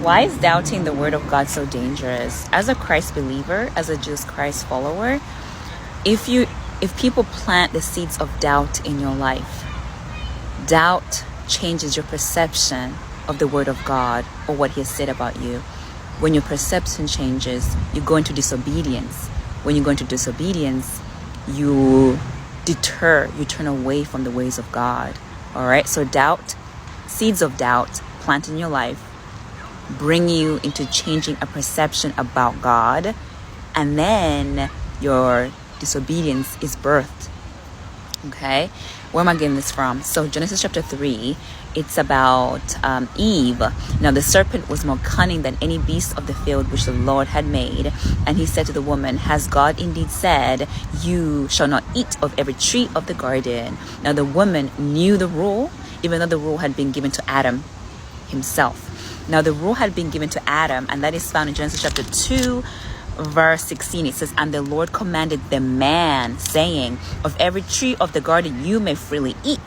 Why is doubting the word of God so dangerous? As a Christ believer, as a Jesus Christ follower, if people plant the seeds of doubt in your life, doubt changes your perception of the word of God or what he has said about you. When your perception changes, you go into disobedience. When you go into disobedience, you turn away from the ways of God. All right, so seeds of doubt plant in your life bring you into changing a perception about God, and then your disobedience is birthed. Okay, where am I getting this from? So Genesis chapter 3, it's about Eve. Now the serpent was more cunning than any beast of the field which the Lord had made, and he said to the woman, has God indeed said, you shall not eat of every tree of the garden? Now the woman knew the rule, even though the rule had been given to Adam himself. Now the rule had been given to Adam, and that is found in Genesis chapter 2 verse 16. It says, and the Lord commanded the man, saying, of every tree of the garden you may freely eat,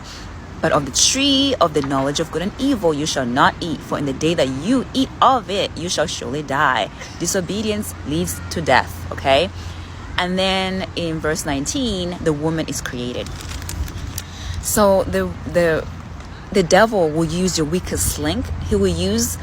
but of the tree of the knowledge of good and evil you shall not eat, for in the day that you eat of it you shall surely die. Disobedience leads to death. Okay, and then in verse 19 the woman is created. So the devil will use your weakest link. He will use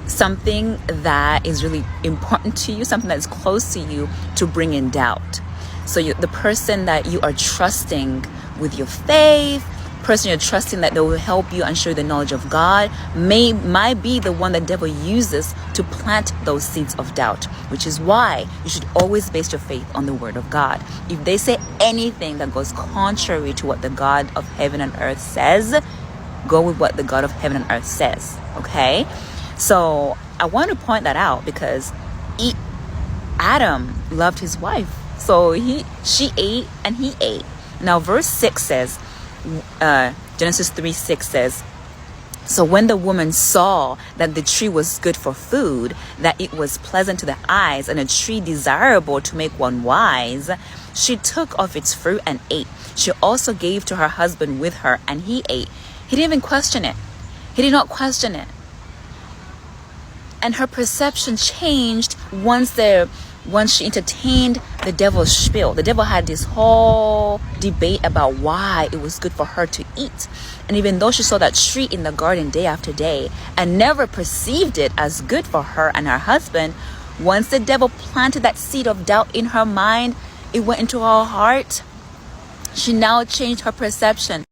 something that is really important to you, something that's close to you, to bring in doubt. So the person that you are trusting with your faith, person you're trusting that they will help you and show you the knowledge of God, might be the one the devil uses to plant those seeds of doubt, which is why you should always base your faith on the word of God. If they say anything that goes contrary to what the God of heaven and earth says, go with what the God of heaven and earth says. Okay, so I want to point that out because Adam loved his wife, so she ate and he ate. Now verse 6 says, Genesis 3:6 says, so when the woman saw that the tree was good for food, that it was pleasant to the eyes, and a tree desirable to make one wise, she took of its fruit and ate. She also gave to her husband with her, and he ate. He didn't even question it. He did not question it. And her perception changed once she entertained the devil's spiel. The devil had this whole debate about why it was good for her to eat. And even though she saw that tree in the garden day after day and never perceived it as good for her and her husband, once the devil planted that seed of doubt in her mind, it went into her heart. She now changed her perception.